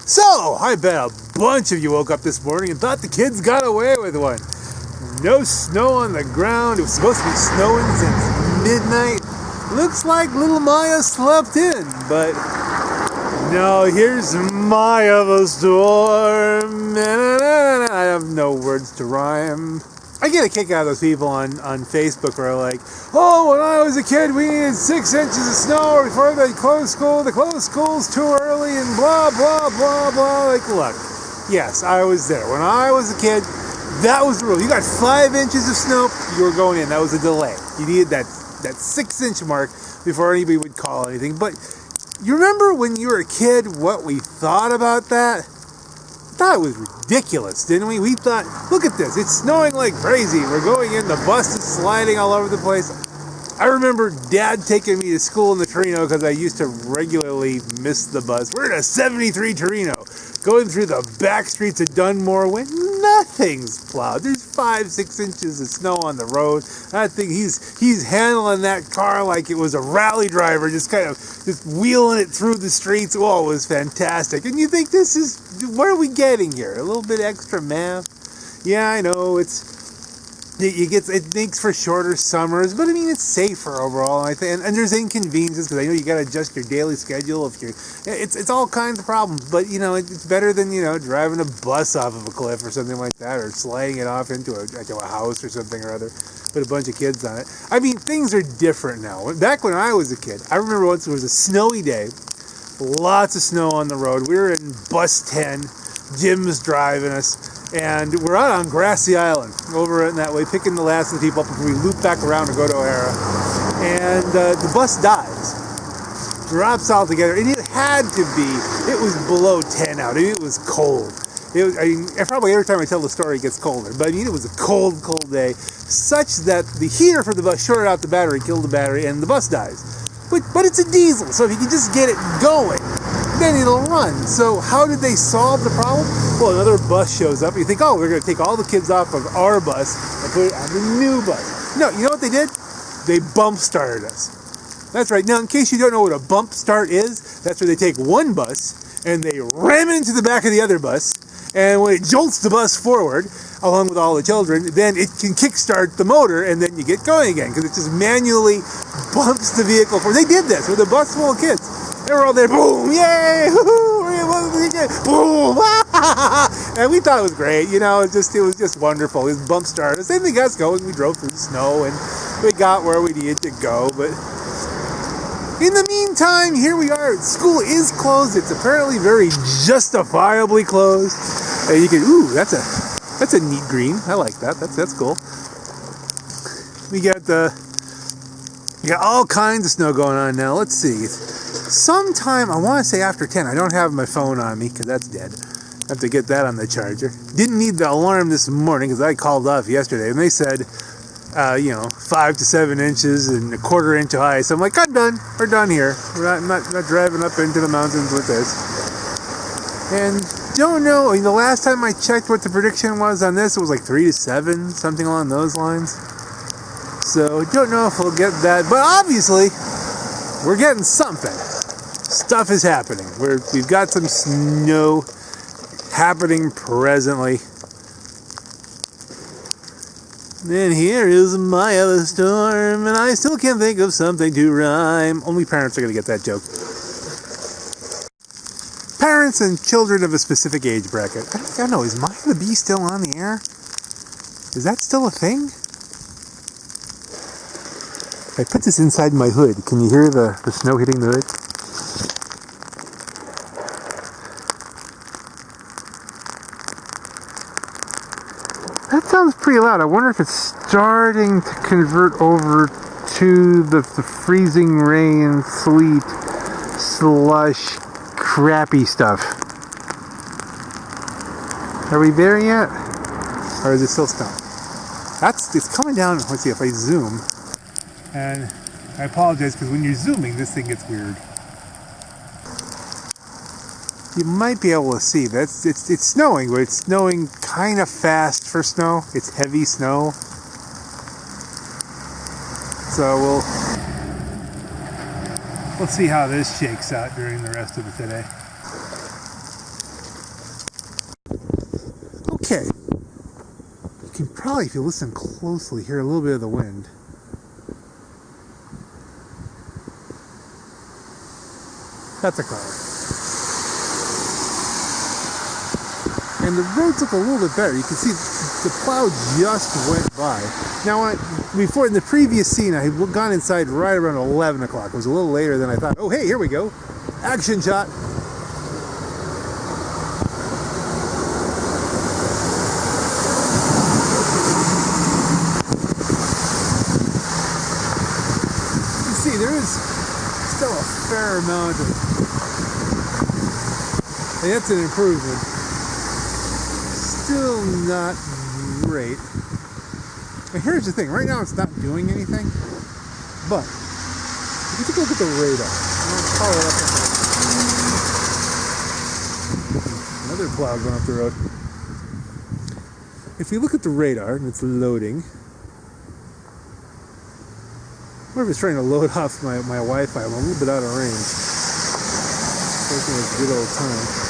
So, I bet a bunch of you woke up this morning and thought the kids got away with one. No snow on the ground. It was supposed to be snowing since midnight. Looks like little Maya slept in, but no, here's Maya the storm. I have no words to rhyme. I get a kick out of those people on Facebook who are like, oh, when I was a kid, we needed 6 inches of snow before they closed school. They closed schools too early and blah, blah, blah, blah. Like, look, yes, I was there. When I was a kid, that was the rule. You got 5 inches of snow, you were going in. That was a delay. You needed that 6-inch mark before anybody would call anything. But you remember when you were a kid what we thought about that? We thought it was ridiculous, didn't we? We thought, look at this, it's snowing like crazy. We're going in, the bus is sliding all over the place. I remember Dad taking me to school in the Torino because I used to regularly miss the bus. We're in a 73 Torino, going through the back streets of Dunmore when nothing's plowed. There's 5-6 inches of snow on the road. I think he's handling that car like it was a rally driver, just wheeling it through the streets. Oh, it was fantastic. And you think what are we getting here? A little bit extra math? Yeah, I know it makes for shorter summers, but I mean it's safer overall. I think, and there's inconveniences because I know you got to adjust your daily schedule. It's all kinds of problems, but it's better than driving a bus off of a cliff or something like that, or sliding it off into a house or something or other. Put a bunch of kids on it. I mean, things are different now. Back when I was a kid, I remember once it was a snowy day, lots of snow on the road. We were in bus 10. Jim's driving us. And we're out on Grassy Island, over in that way, picking the last of the people up before we loop back around to go to O'Hara. And the bus dies, drops all together, and it was below 10 out. I mean, it was cold. Probably every time I tell the story, it gets colder. But I mean, it was a cold, cold day, such that the heater for the bus shorted out the battery, killed the battery, and the bus dies. But it's a diesel, so if you can just get it going, then it'll run. So how did they solve the problem? Well, another bus shows up. You think, oh, we're going to take all the kids off of our bus and put it on the new bus. No, you know what they did? They bump started us. That's right. Now, in case you don't know what a bump start is, that's where they take one bus and they ram it into the back of the other bus. And when it jolts the bus forward, along with all the children, then it can kickstart the motor and then you get going again because it just manually bumps the vehicle forward. They did this with a bus full of kids. They were all there, boom, yay, boom, and we thought it was great, it was just wonderful. It was bump started. Same thing got us going. We drove through the snow and we got where we needed to go. But in the meantime, here we are. School is closed. It's apparently very justifiably closed. And you can, that's a neat green. I like that. That's cool. We got all kinds of snow going on now. Let's see. Sometime, I want to say after 10. I don't have my phone on me because that's dead. I have to get that on the charger. Didn't need the alarm this morning because I called off yesterday. And they said, 5 to 7 inches and a quarter inch high. So I'm like, I'm done. We're done here. I'm not driving up into the mountains with this. And don't know. The last time I checked what the prediction was on this, it was like 3 to 7, something along those lines. So don't know if we'll get that. But obviously, we're getting something. Stuff is happening. We've got some snow happening presently. And here is Maya the storm, and I still can't think of something to rhyme. Only parents are going to get that joke. Parents and children of a specific age bracket. I don't know, is Maya the bee still on the air? Is that still a thing? I put this inside my hood. Can you hear the snow hitting the hood? That sounds pretty loud. I wonder if it's starting to convert over to the freezing rain, sleet, slush, crappy stuff. Are we there yet? Or is it still snow? It's coming down. Let's see if I zoom. And I apologize because when you're zooming, this thing gets weird. You might be able to see that it's snowing, but it's snowing kind of fast for snow. It's heavy snow. So we'll see how this shakes out during the rest of the today. Okay. You can probably, if you listen closely, hear a little bit of the wind. That's a cloud. And the roads look a little bit better. You can see the cloud just went by. Now, before in the previous scene, I had gone inside right around 11 o'clock. It was a little later than I thought. Oh, hey, here we go. Action shot. You see, there is still a fair amount of... And that's an improvement. Still not great. And here's the thing. Right now it's not doing anything. But if you take a look at the radar, I'll call it up. Another cloud going up the road. If you look at the radar and it's loading, or if it's trying to load off my Wi-Fi, I'm a little bit out of range. Taking a good old time.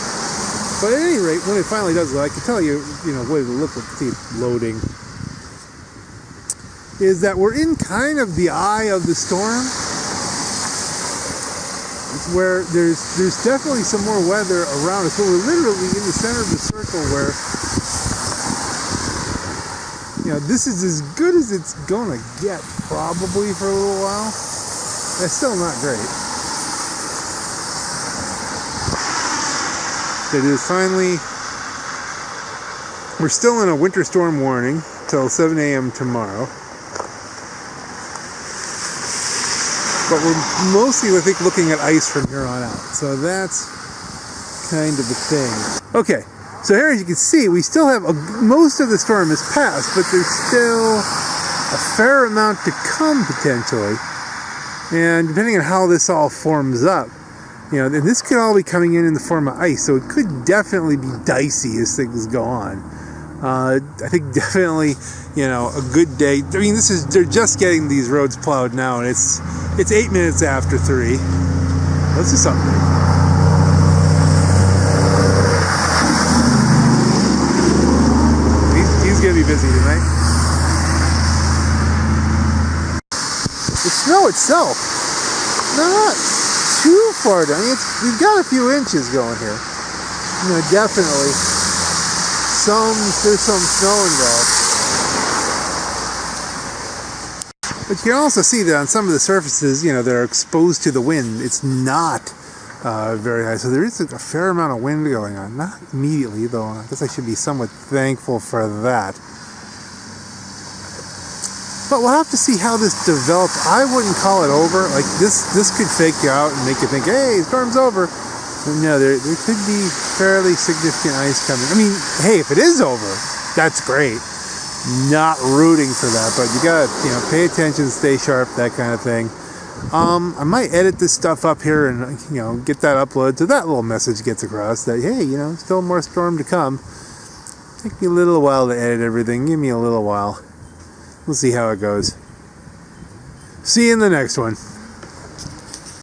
But at any rate, when it finally does, I can tell you, what it'll look like. See it loading. Is that we're in kind of the eye of the storm. It's where there's definitely some more weather around us, but we're literally in the center of the circle where, this is as good as it's gonna get probably for a little while. That's still not great. It is finally, we're still in a winter storm warning till 7 a.m. tomorrow. But we're mostly, I think, looking at ice from here on out. So that's kind of the thing. Okay, so here as you can see, we still have, most of the storm has passed, but there's still a fair amount to come potentially. And depending on how this all forms up, and this could all be coming in the form of ice, so it could definitely be dicey as things go on. I think definitely, a good day. I mean, they're just getting these roads plowed now, and it's 8 minutes after 3. Let's do something. He's gonna be busy tonight. The snow itself, not too far down. We've got a few inches going here. Definitely there's some snow involved. But you can also see that on some of the surfaces, that are exposed to the wind, it's not very high. So there is a fair amount of wind going on. Not immediately, though. I guess I should be somewhat thankful for that. But we'll have to see how this develops. I wouldn't call it over. Like this could fake you out and make you think, hey, storm's over. But no, there could be fairly significant ice coming. I mean, hey, if it is over, that's great. Not rooting for that, but you gotta, pay attention, stay sharp, that kind of thing. I might edit this stuff up here and, get that uploaded so that little message gets across that, hey, still more storm to come. Take me a little while to edit everything. Give me a little while. We'll see how it goes. See you in the next one.